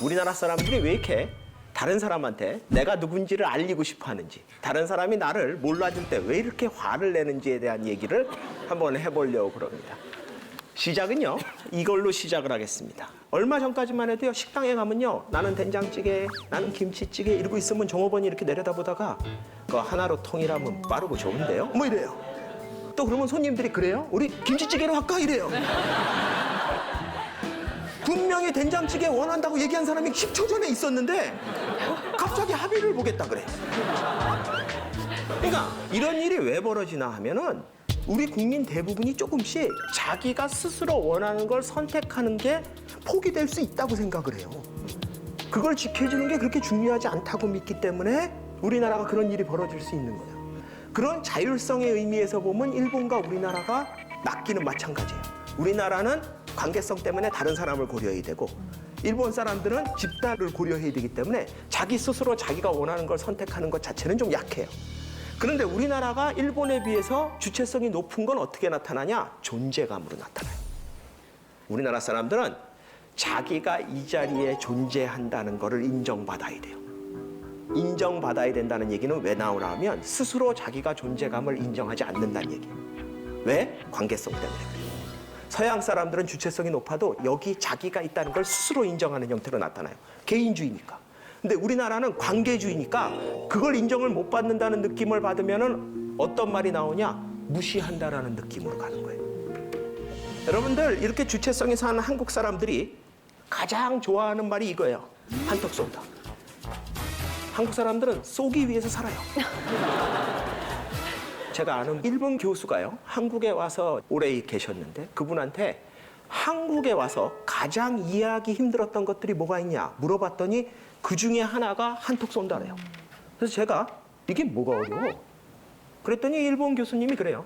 우리나라 사람들이 왜 이렇게 다른 사람한테 내가 누군지를 알리고 싶어 하는지, 다른 사람이 나를 몰라줄 때 왜 이렇게 화를 내는지에 대한 얘기를 한번 해보려고 그럽니다. 시작은요, 이걸로 시작을 하겠습니다. 얼마 전까지만 해도요, 식당에 가면요, 나는 된장찌개, 나는 김치찌개 이러고 있으면 종업원이 이렇게 내려다보다가 그거 하나로 통일하면 빠르고 좋은데요? 뭐 이래요. 또 그러면 손님들이 그래요? 우리 김치찌개로 할까? 이래요. 분명히 된장찌개 원한다고 얘기한 사람이 10초 전에 있었는데 갑자기 합의를 보겠다 그래요. 그러니까 이런 일이 왜 벌어지나 하면은 우리 국민 대부분이 조금씩 자기가 스스로 원하는 걸 선택하는 게 포기될 수 있다고 생각을 해요. 그걸 지켜주는 게 그렇게 중요하지 않다고 믿기 때문에 우리나라가 그런 일이 벌어질 수 있는 거예요. 그런 자율성의 의미에서 보면 일본과 우리나라가 낫기는 마찬가지예요. 우리나라는 관계성 때문에 다른 사람을 고려해야 되고 일본 사람들은 집단을 고려해야 되기 때문에 자기 스스로 자기가 원하는 걸 선택하는 것 자체는 좀 약해요. 그런데 우리나라가 일본에 비해서 주체성이 높은 건 어떻게 나타나냐? 존재감으로 나타나요. 우리나라 사람들은 자기가 이 자리에 존재한다는 것을 인정받아야 돼요. 인정받아야 된다는 얘기는 왜 나오나 하면 스스로 자기가 존재감을 인정하지 않는다는 얘기예요. 왜? 관계성 때문에 그래요. 서양 사람들은 주체성이 높아도 여기 자기가 있다는 걸 스스로 인정하는 형태로 나타나요. 개인주의니까. 근데 우리나라는 관계주의니까 그걸 인정을 못 받는다는 느낌을 받으면은 어떤 말이 나오냐? 무시한다라는 느낌으로 가는 거예요. 여러분들 이렇게 주체성이 사는 한국 사람들이 가장 좋아하는 말이 이거예요. 한턱 쏜다. 한국 사람들은 쏘기 위해서 살아요. 제가 아는 일본 교수가요, 한국에 와서 오래 계셨는데 그분한테 한국에 와서 가장 이해하기 힘들었던 것들이 뭐가 있냐 물어봤더니 그 중에 하나가 한턱 쏜다래요. 그래서 제가 이게 뭐가 어려워? 그랬더니 일본 교수님이 그래요.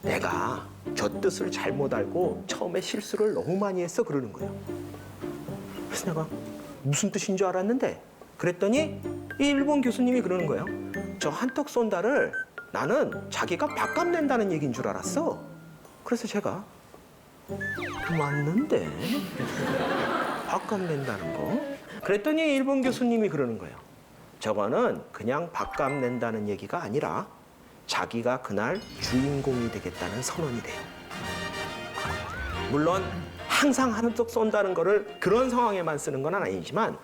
내가 저 뜻을 잘못 알고 처음에 실수를 너무 많이 했어 그러는 거예요. 그래서 내가 무슨 뜻인 줄 알았는데 그랬더니 이 일본 교수님이 그러는 거예요. 저 한턱 쏜다를 나는 자기가 밥값 낸다는 얘기인 줄 알았어. 그래서 제가 맞는데 밥값 낸다는 거? 그랬더니 일본 교수님이 그러는 거예요. 저거는 그냥 밥값 낸다는 얘기가 아니라 자기가 그날 주인공이 되겠다는 선언이 돼요. 물론 항상 한턱 쏜다는 거를 그런 상황에만 쓰는 건 아니지만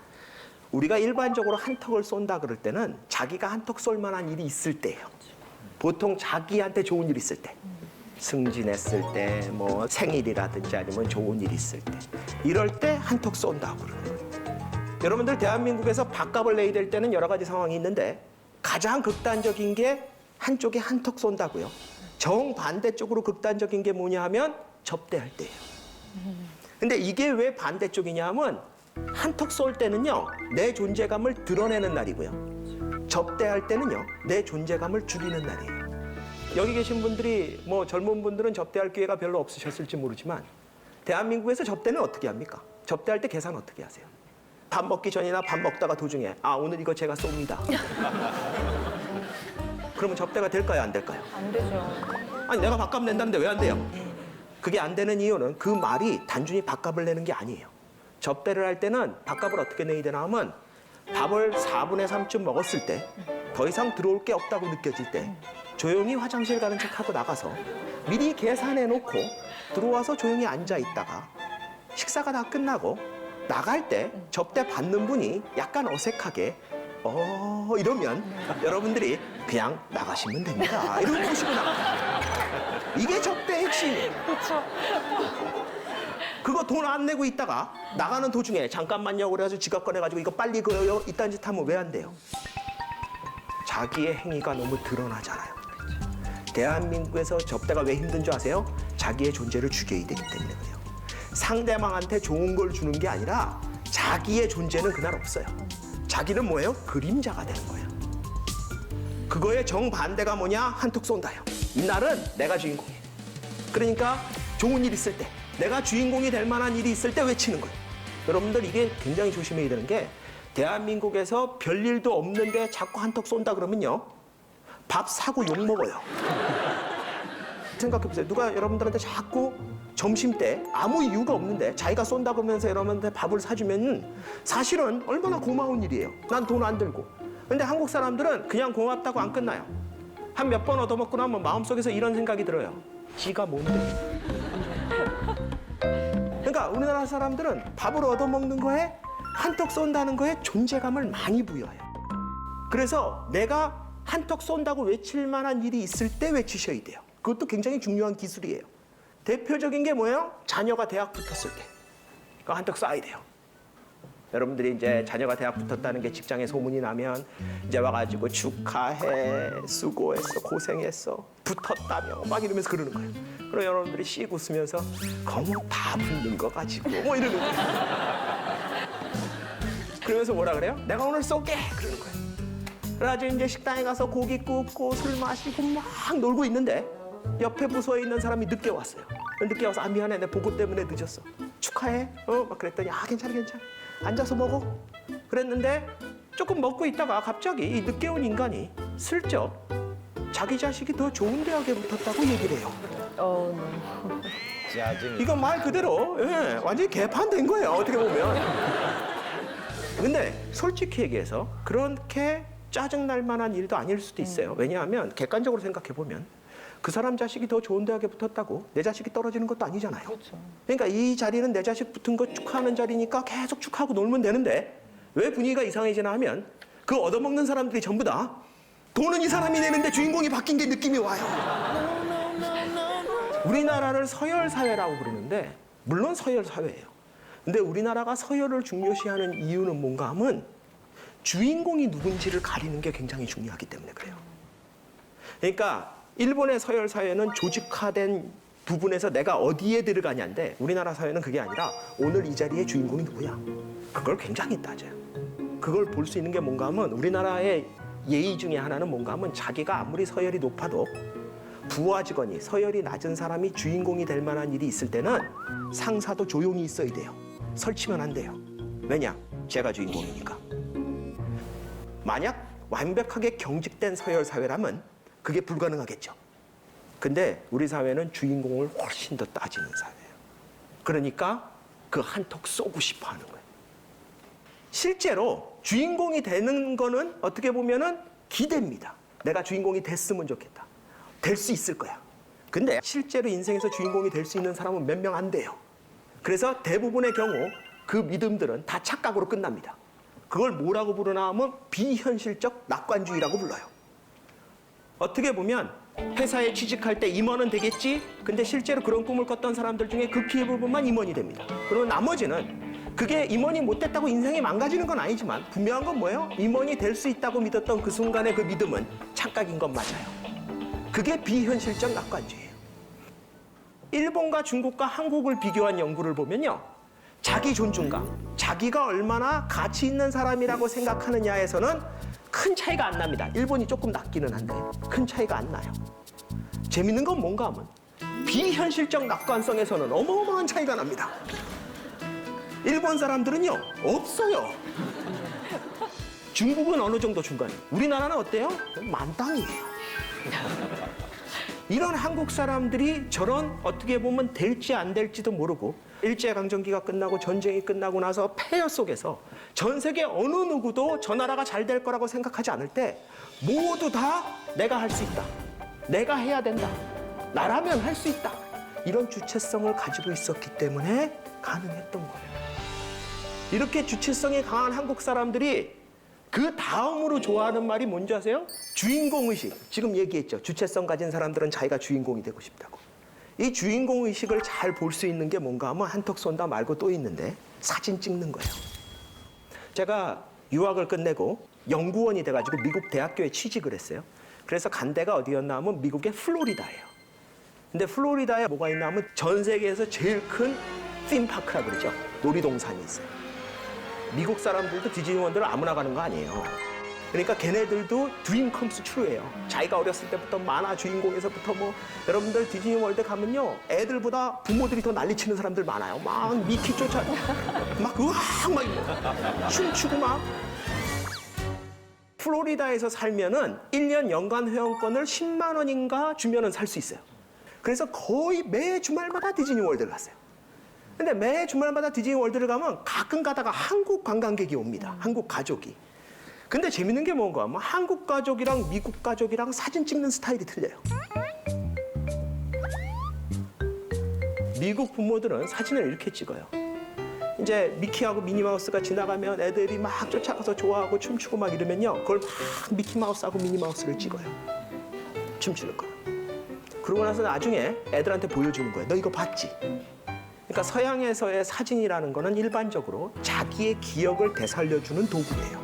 우리가 일반적으로 한턱을 쏜다 그럴 때는 자기가 한턱 쏠 만한 일이 있을 때예요. 보통 자기한테 좋은 일 있을 때, 승진했을 때, 뭐 생일이라든지 아니면 좋은 일 있을 때, 이럴 때 한턱 쏜다고 그러는 거예요. 여러분들 대한민국에서 밥값을 내야 될 때는 여러 가지 상황이 있는데 가장 극단적인 게 한쪽에 한턱 쏜다고요. 정반대쪽으로 극단적인 게 뭐냐 하면 접대할 때예요. 근데 이게 왜 반대쪽이냐 하면 한턱 쏠 때는요, 내 존재감을 드러내는 날이고요. 접대할 때는요, 내 존재감을 죽이는 날이에요. 여기 계신 분들이 뭐 젊은 분들은 접대할 기회가 별로 없으셨을지 모르지만 대한민국에서 접대는 어떻게 합니까? 접대할 때 계산 어떻게 하세요? 밥 먹기 전이나 밥 먹다가 도중에 아 오늘 이거 제가 쏩니다. 그러면 접대가 될까요? 안 될까요? 안 되죠. 아니 내가 밥값 낸다는데 왜 안 돼요? 그게 안 되는 이유는 그 말이 단순히 밥값을 내는 게 아니에요. 접대를 할 때는 밥값을 어떻게 내야 되나 하면 밥을 4분의 3쯤 먹었을 때 더 이상 들어올 게 없다고 느껴질 때 조용히 화장실 가는 척하고 나가서 미리 계산해 놓고 들어와서 조용히 앉아 있다가 식사가 다 끝나고 나갈 때 접대 받는 분이 약간 어색하게 이러면 여러분들이 그냥 나가시면 됩니다. 이러고 보시고 나가요. 이게 접대의 핵심이에요. 그렇죠. 그거 돈 안 내고 있다가 나가는 도중에 잠깐만요 그래가지고 지갑 꺼내가지고 이거 빨리 그래요 이딴 짓 하면 왜 안 돼요? 자기의 행위가 너무 드러나잖아요. 대한민국에서 접대가 왜 힘든 줄 아세요? 자기의 존재를 죽여야 되기 때문에 그래요. 상대방한테 좋은 걸 주는 게 아니라 자기의 존재는 그날 없어요. 자기는 뭐예요? 그림자가 되는 거예요. 그거의 정반대가 뭐냐? 한턱 쏜다요. 이날은 내가 주인공이에요. 그러니까 좋은 일 있을 때 내가 주인공이 될 만한 일이 있을 때 외치는 거예요. 여러분들 이게 굉장히 조심해야 되는 게 대한민국에서 별일도 없는데 자꾸 한턱 쏜다 그러면요. 밥 사고 욕먹어요. 생각해보세요. 누가 여러분들한테 자꾸 점심 때 아무 이유가 없는데 자기가 쏜다 그러면서 여러분한테 밥을 사주면 사실은 얼마나 고마운 일이에요. 난 돈 안 들고. 근데 한국 사람들은 그냥 고맙다고 안 끝나요. 한 몇 번 얻어먹고 나면 마음속에서 이런 생각이 들어요. 지가 뭔데? 그러니까 우리나라 사람들은 밥을 얻어먹는 거에 한턱 쏜다는 거에 존재감을 많이 부여해요. 그래서 내가 한턱 쏜다고 외칠 만한 일이 있을 때 외치셔야 돼요. 그것도 굉장히 중요한 기술이에요. 대표적인 게 뭐예요? 자녀가 대학 붙었을 때. 그거 한턱 쏴야 돼요. 여러분들이 이제 자녀가 대학 붙었다는 게 직장에 소문이 나면 이제 와가지고 축하해, 수고했어, 고생했어, 붙었다며 막 이러면서 그러는 거예요. 그럼 여러분들이 씩 웃으면서 거뭐 다 붙는 거 가지고 뭐 이러는 거예요. 그러면서 뭐라 그래요? 내가 오늘 쏠게! 그러는 거예요. 그래가지고 이제 식당에 가서 고기 굽고 술 마시고 막 놀고 있는데 옆에 부서에 있는 사람이 늦게 왔어요. 늦게 와서 미안해, 내 보고 때문에 늦었어. 축하해. 막 그랬더니 괜찮아. 앉아서 먹어. 그랬는데 조금 먹고 있다가 갑자기 이 늦게 온 인간이 슬쩍 자기 자식이 더 좋은 대학에 붙었다고 얘기를 해요. 짜증. 이건 말 그대로 완전히 개판된 거예요. 어떻게 보면. 근데 솔직히 얘기해서 그렇게 짜증날 만한 일도 아닐 수도 있어요. 왜냐하면 객관적으로 생각해 보면 그 사람 자식이 더 좋은 대학에 붙었다고 내 자식이 떨어지는 것도 아니잖아요. 그렇죠. 그러니까 이 자리는 내 자식 붙은 거 축하하는 자리니까 계속 축하하고 놀면 되는데 왜 분위기가 이상해지나 하면 그 얻어먹는 사람들이 전부 다 돈은 이 사람이 내는데 주인공이 바뀐 게 느낌이 와요. 우리나라를 서열 사회라고 그러는데 물론 서열 사회예요. 근데 우리나라가 서열을 중요시하는 이유는 뭔가 하면 주인공이 누군지를 가리는 게 굉장히 중요하기 때문에 그래요. 그러니까 일본의 서열 사회는 조직화된 부분에서 내가 어디에 들어가냐인데 우리나라 사회는 그게 아니라 오늘 이 자리의 주인공이 누구야? 그걸 굉장히 따져요. 그걸 볼 수 있는 게 뭔가 하면 우리나라의 예의 중에 하나는 뭔가 하면 자기가 아무리 서열이 높아도 부하 직원이 서열이 낮은 사람이 주인공이 될 만한 일이 있을 때는 상사도 조용히 있어야 돼요. 설치면 안 돼요. 왜냐? 제가 주인공이니까. 만약 완벽하게 경직된 서열 사회라면 그게 불가능하겠죠. 근데 우리 사회는 주인공을 훨씬 더 따지는 사회예요. 그러니까 그 한턱 쏘고 싶어 하는 거예요. 실제로 주인공이 되는 거는 어떻게 보면은 기대입니다. 내가 주인공이 됐으면 좋겠다. 될 수 있을 거야. 근데 실제로 인생에서 주인공이 될 수 있는 사람은 몇 명 안 돼요. 그래서 대부분의 경우 그 믿음들은 다 착각으로 끝납니다. 그걸 뭐라고 부르나 하면 비현실적 낙관주의라고 불러요. 어떻게 보면 회사에 취직할 때 임원은 되겠지? 근데 실제로 그런 꿈을 꿨던 사람들 중에 극히 일부분만 임원이 됩니다. 그리고 나머지는 그게 임원이 못 됐다고 인생이 망가지는 건 아니지만 분명한 건 뭐예요? 임원이 될 수 있다고 믿었던 그 순간의 그 믿음은 착각인 건 맞아요. 그게 비현실적 낙관주의예요. 일본과 중국과 한국을 비교한 연구를 보면요. 자기 존중감, 자기가 얼마나 가치 있는 사람이라고 생각하느냐에서는 큰 차이가 안 납니다. 일본이 조금 낮기는 한데 큰 차이가 안 나요. 재밌는 건 뭔가 하면 비현실적 낙관성에서는 어마어마한 차이가 납니다. 일본 사람들은요, 없어요. 중국은 어느 정도 중간이에요. 우리나라는 어때요? 만땅이에요. 이런 한국 사람들이 저런 어떻게 보면 될지 안 될지도 모르고 일제강점기가 끝나고 전쟁이 끝나고 나서 폐허 속에서 전 세계 어느 누구도 저 나라가 잘 될 거라고 생각하지 않을 때 모두 다 내가 할 수 있다. 내가 해야 된다. 나라면 할 수 있다. 이런 주체성을 가지고 있었기 때문에 가능했던 거예요. 이렇게 주체성이 강한 한국 사람들이 그 다음으로 좋아하는 말이 뭔지 아세요? 주인공의식. 지금 얘기했죠. 주체성 가진 사람들은 자기가 주인공이 되고 싶다고. 이 주인공의식을 잘 볼 수 있는 게 뭔가 하면 한턱 쏜다 말고 또 있는데 사진 찍는 거예요. 제가 유학을 끝내고 연구원이 돼가지고 미국 대학교에 취직을 했어요. 그래서 간 데가 어디였나 하면 미국의 플로리다예요. 근데 플로리다에 뭐가 있나 하면 전 세계에서 제일 큰 ธีม파크라 그러죠. 놀이동산이 있어요. 미국 사람들도 디즈니월드를 아무나 가는 거 아니에요. 그러니까 걔네들도 드림 컴스 트루예요. 자기가 어렸을 때부터 만화 주인공에서부터 뭐 여러분들 디즈니월드 가면요 애들보다 부모들이 더 난리치는 사람들 많아요. 막 미키 쫓아 막 으악 막 춤추고 막. 플로리다에서 살면은 1년 연간 회원권을 10만 원인가 주면은 살 수 있어요. 그래서 거의 매 주말마다 디즈니 월드를 갔어요. 근데 매 주말마다 디즈니 월드를 가면 가끔 가다가 한국 관광객이 옵니다. 한국 가족이. 근데 재밌는 게 뭔가 하면 한국 가족이랑 미국 가족이랑 사진 찍는 스타일이 틀려요. 미국 부모들은 사진을 이렇게 찍어요. 이제 미키하고 미니마우스가 지나가면 애들이 막 쫓아가서 좋아하고 춤추고 막 이러면요. 그걸 막 미키마우스하고 미니마우스를 찍어요. 춤추는 거. 그러고 나서 나중에 애들한테 보여주는 거예요. 너 이거 봤지? 그러니까 서양에서의 사진이라는 거는 일반적으로 자기의 기억을 되살려주는 도구예요.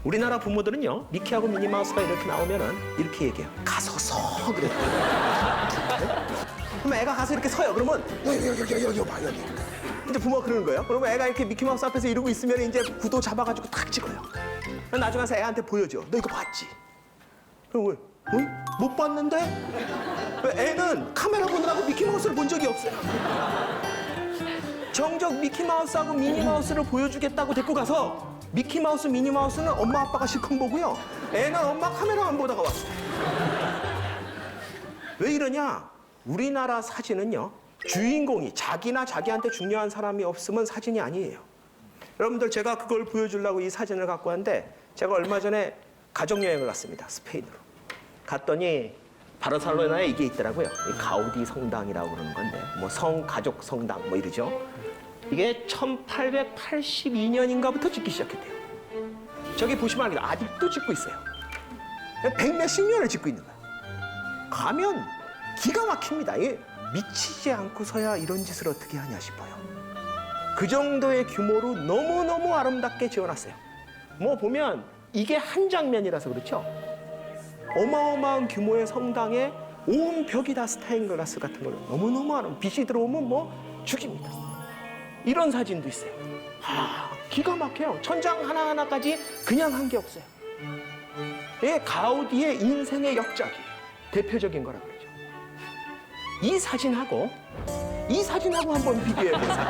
우리나라 부모들은요, 미키하고 미니마우스가 이렇게 나오면은 이렇게 얘기해요. 가서 서 그래요. 그럼 애가 가서 이렇게 서요. 그러면 여기 봐 여기. 이제 부모가 그러는 거예요. 그러면 애가 이렇게 미키마우스 앞에서 이러고 있으면 이제 구도 잡아가지고 탁 찍어요. 나중에 가서 애한테 보여줘. 너 이거 봤지? 그럼 왜? 응? 못 봤는데? 애는 카메라 보느라고 미키마우스를 본 적이 없어요. 정작 미키마우스하고 미니마우스를 보여주겠다고 데리고 가서 미키마우스, 미니마우스는 엄마 아빠가 실컷 보고요. 애는 엄마 카메라만 보다가 왔어요. 왜 이러냐? 우리나라 사진은요. 주인공이 자기나 자기한테 중요한 사람이 없으면 사진이 아니에요. 여러분들 제가 그걸 보여주려고 이 사진을 갖고 왔는데 제가 얼마 전에 가족여행을 갔습니다. 스페인으로. 갔더니 바르셀로나에 이게 있더라고요. 이 가우디 성당이라고 그러는 건데 뭐 성가족 성당 뭐 이러죠. 이게 1882년인가부터 짓기 시작했대요. 저기 보시면 알겠죠. 아직도 짓고 있어요. 백몇십 년을 짓고 있는 거예요. 가면 기가 막힙니다. 이게 미치지 않고서야 이런 짓을 어떻게 하냐 싶어요. 그 정도의 규모로 너무너무 아름답게 지어놨어요. 뭐 보면 이게 한 장면이라서 그렇죠. 어마어마한 규모의 성당에 온 벽이 다 스테인글라스 같은 거는 너무너무 아름다워. 빛이 들어오면 뭐 죽입니다. 이런 사진도 있어요. 기가 막혀요. 천장 하나하나까지 그냥 한 게 없어요. 이게 가우디의 인생의 역작이에요. 대표적인 거라 그러죠. 이 사진하고 한번 비교해 보세요.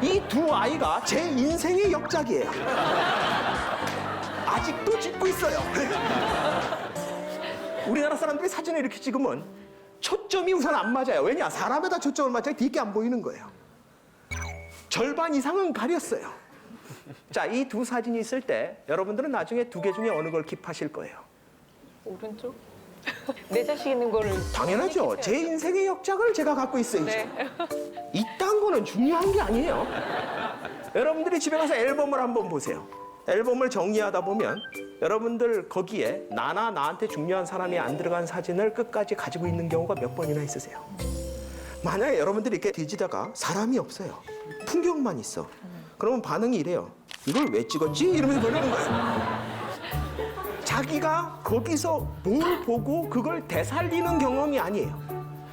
이 두 아이가 제 인생의 역작이에요. 아직도 찍고 있어요. 우리나라 사람들이 사진을 이렇게 찍으면 초점이 우선 안 맞아요. 왜냐? 사람에다 초점을 맞춰야 뒤게 안 보이는 거예요. 절반 이상은 가렸어요. 자, 이 두 사진이 있을 때 여러분들은 나중에 두 개 중에 어느 걸 킵하실 거예요? 오른쪽? 내 자식 있는 거를 당연하죠. 제 인생의 역작을 제가 갖고 있어야죠. 네. 이딴 거는 중요한 게 아니에요. 여러분들이 집에 가서 앨범을 한번 보세요. 앨범을 정리하다 보면 여러분들 거기에 나한테 중요한 사람이 안 들어간 사진을 끝까지 가지고 있는 경우가 몇 번이나 있으세요. 만약에 여러분들이 이렇게 뒤지다가 사람이 없어요. 풍경만 있어. 그러면 반응이 이래요. 이걸 왜 찍었지? 이러면서 그러는 거예요. 자기가 거기서 뭘 보고 그걸 되살리는 경험이 아니에요.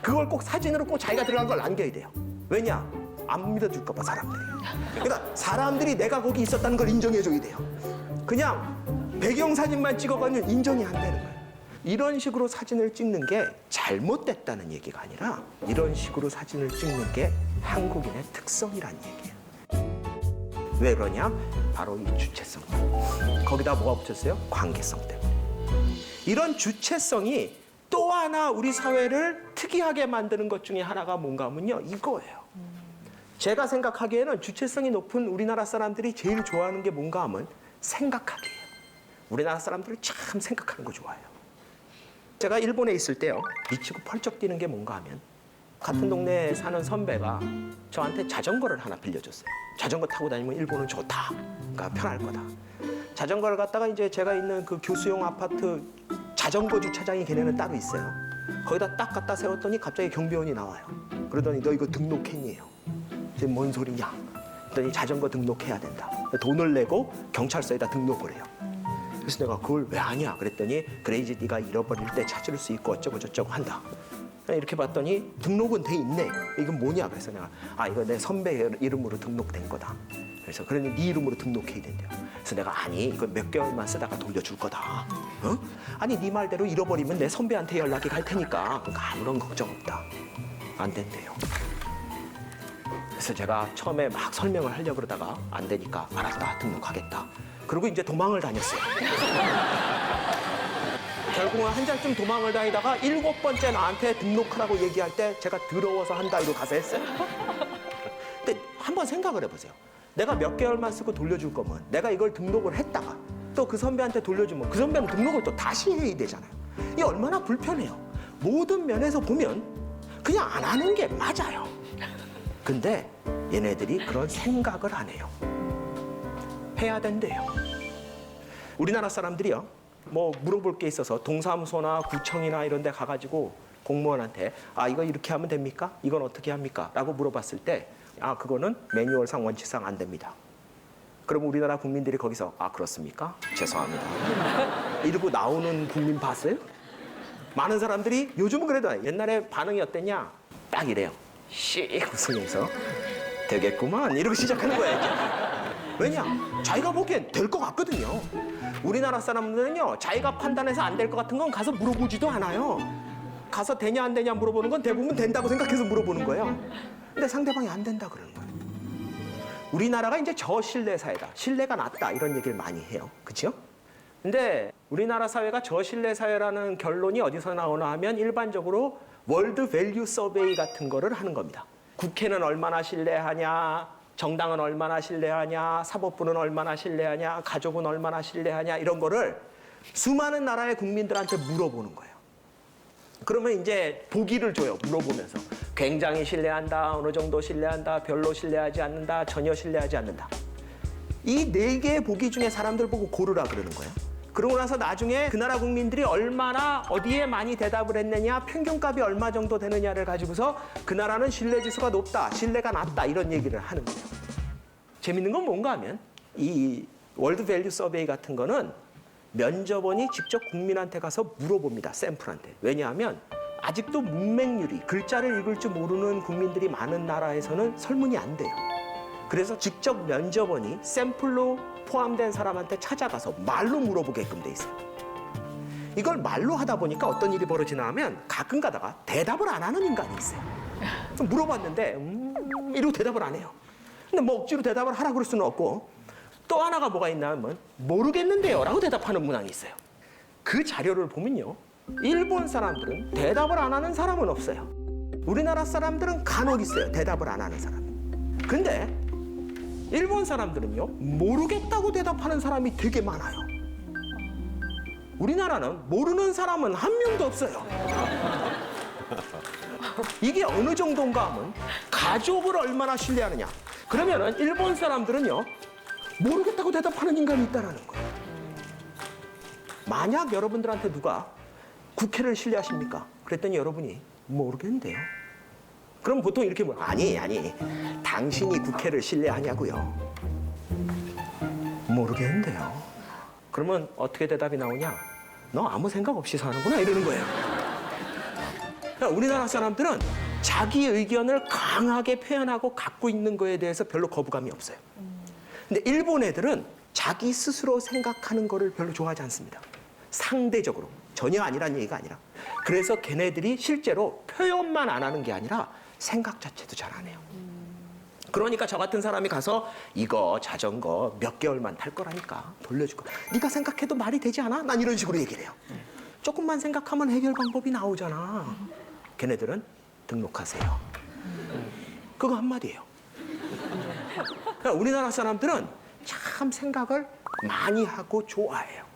그걸 꼭 사진으로 꼭 자기가 들어간 걸 남겨야 돼요. 왜냐? 안 믿어줄까 봐 사람들이. 그러니까 사람들이 내가 거기 있었다는 걸 인정해줘야 돼요. 그냥 배경사진만 찍어가면 인정이 안 되는 거예요. 이런 식으로 사진을 찍는 게 잘못됐다는 얘기가 아니라 이런 식으로 사진을 찍는 게 한국인의 특성이란 얘기예요. 왜 그러냐? 바로 이 주체성. 거기다 뭐가 붙였어요? 관계성 때문에. 이런 주체성이 또 하나 우리 사회를 특이하게 만드는 것 중에 하나가 뭔가 하면요. 이거예요. 제가 생각하기에는 주체성이 높은 우리나라 사람들이 제일 좋아하는 게 뭔가 하면 생각하기예요. 우리나라 사람들은 참 생각하는 거 좋아해요. 제가 일본에 있을 때요. 미치고 펄쩍 뛰는 게 뭔가 하면 같은 동네에 사는 선배가 저한테 자전거를 하나 빌려줬어요. 자전거 타고 다니면 일본은 좋다. 그러니까 편할 거다. 자전거를 갖다가 이제 제가 있는 그 교수용 아파트 자전거 주차장이 걔네는 따로 있어요. 거기다 딱 갖다 세웠더니 갑자기 경비원이 나와요. 그러더니 너 이거 등록했니요? 이제 뭔 소리냐? 그랬더니 자전거 등록해야 된다. 돈을 내고 경찰서에다 등록을 해요. 그래서 내가 그걸 왜 하냐? 그랬더니 그래 이제 네가 잃어버릴 때 찾을 수 있고 어쩌고 저쩌고 한다. 이렇게 봤더니 등록은 돼 있네. 이건 뭐냐? 그래서 내가 이거 내 선배 이름으로 등록된 거다. 그래서 그러니 네 이름으로 등록해야 된대요. 그래서 내가 아니 이거 몇 개월만 쓰다가 돌려줄 거다. 어? 아니 네 말대로 잃어버리면 내 선배한테 연락이 갈 테니까 그러니까 아무런 걱정 없다. 안 된대요. 그래서 제가 처음에 막 설명을 하려고 그러다가 안 되니까 알았다 등록하겠다. 그리고 이제 도망을 다녔어요. 결국은 한 달쯤 도망을 다니다가 7번째 나한테 등록하라고 얘기할 때 제가 더러워서 한다 이러고 가서 했어요. 근데 한번 생각을 해보세요. 내가 몇 개월만 쓰고 돌려줄 거면 내가 이걸 등록을 했다가 또 그 선배한테 돌려주면 그 선배는 등록을 또 다시 해야 되잖아요. 이게 얼마나 불편해요. 모든 면에서 보면 그냥 안 하는 게 맞아요. 근데 얘네들이 그런 생각을 안 해요. 해야 된대요. 우리나라 사람들이요. 뭐 물어볼 게 있어서 동사무소나 구청이나 이런 데 가가지고 공무원한테 아 이거 이렇게 하면 됩니까? 이건 어떻게 합니까? 라고 물어봤을 때 아 그거는 매뉴얼상 원칙상 안 됩니다. 그럼 우리나라 국민들이 거기서 아 그렇습니까? 죄송합니다. 이러고 나오는 국민 봤어요? 많은 사람들이 요즘은 그래도 옛날에 반응이 어땠냐? 딱 이래요. 씩 웃으면서 되겠구만 이러고 시작하는 거야 이제. 왜냐? 자기가 보기엔 될 것 같거든요. 우리나라 사람들은요 자기가 판단해서 안 될 것 같은 건 가서 물어보지도 않아요. 가서 되냐 안 되냐 물어보는 건 대부분 된다고 생각해서 물어보는 거예요. 근데 상대방이 안 된다 그러는 거예요. 우리나라가 이제 저신뢰 사회다. 신뢰가 낮다 이런 얘기를 많이 해요. 그렇죠? 근데 우리나라 사회가 저신뢰 사회라는 결론이 어디서 나오나 하면 일반적으로 월드 밸류 서베이 같은 거를 하는 겁니다. 국회는 얼마나 신뢰하냐, 정당은 얼마나 신뢰하냐, 사법부는 얼마나 신뢰하냐, 가족은 얼마나 신뢰하냐 이런 거를 수많은 나라의 국민들한테 물어보는 거예요. 그러면 이제 보기를 줘요. 물어보면서 굉장히 신뢰한다, 어느 정도 신뢰한다, 별로 신뢰하지 않는다, 전혀 신뢰하지 않는다. 이 4개의 보기 중에 사람들 보고 고르라 그러는 거예요. 그러고 나서 나중에 그 나라 국민들이 얼마나 어디에 많이 대답을 했느냐, 평균값이 얼마 정도 되느냐를 가지고서 그 나라는 신뢰지수가 높다, 신뢰가 낮다 이런 얘기를 하는 거예요. 재밌는 건 뭔가 하면 이 월드 밸류 서베이 같은 거는 면접원이 직접 국민한테 가서 물어봅니다. 샘플한테. 왜냐하면 아직도 문맹률이 글자를 읽을 줄 모르는 국민들이 많은 나라에서는 설문이 안 돼요. 그래서 직접 면접원이 샘플로 포함된 사람한테 찾아가서 말로 물어보게끔 돼 있어요. 이걸 말로 하다 보니까 어떤 일이 벌어지나 하면 가끔 가다가 대답을 안 하는 인간이 있어요. 물어봤는데 이러고 대답을 안 해요. 근데 뭐 억지로 대답을 하라 그럴 수는 없고 또 하나가 뭐가 있나 하면 모르겠는데요 라고 대답하는 문항이 있어요. 그 자료를 보면요. 일본 사람들은 대답을 안 하는 사람은 없어요. 우리나라 사람들은 간혹 있어요. 대답을 안 하는 사람이. 근데 일본 사람들은요. 모르겠다고 대답하는 사람이 되게 많아요. 우리나라는 모르는 사람은 한 명도 없어요. 이게 어느 정도인가 하면 가족을 얼마나 신뢰하느냐. 그러면은 일본 사람들은요. 모르겠다고 대답하는 인간이 있다는 거예요. 만약 여러분들한테 누가 국회를 신뢰하십니까? 그랬더니 여러분이 모르겠는데요. 그럼 보통 이렇게 뭐 아니 당신이 국회를 신뢰하냐고요. 모르겠는데요. 그러면 어떻게 대답이 나오냐? 너 아무 생각 없이 사는구나 이러는 거예요. 그러니까 우리나라 사람들은 자기 의견을 강하게 표현하고 갖고 있는 거에 대해서 별로 거부감이 없어요. 근데 일본 애들은 자기 스스로 생각하는 거를 별로 좋아하지 않습니다. 상대적으로. 전혀 아니란 얘기가 아니라. 그래서 걔네들이 실제로 표현만 안 하는 게 아니라 생각 자체도 잘 안 해요. 그러니까 저 같은 사람이 가서 이거 자전거 몇 개월만 탈 거라니까 돌려줄 거야. 네가 생각해도 말이 되지 않아? 난 이런 식으로 얘기를 해요. 조금만 생각하면 해결 방법이 나오잖아. 걔네들은 등록하세요. 그거 한마디예요. 그러니까 우리나라 사람들은 참 생각을 많이 하고 좋아해요.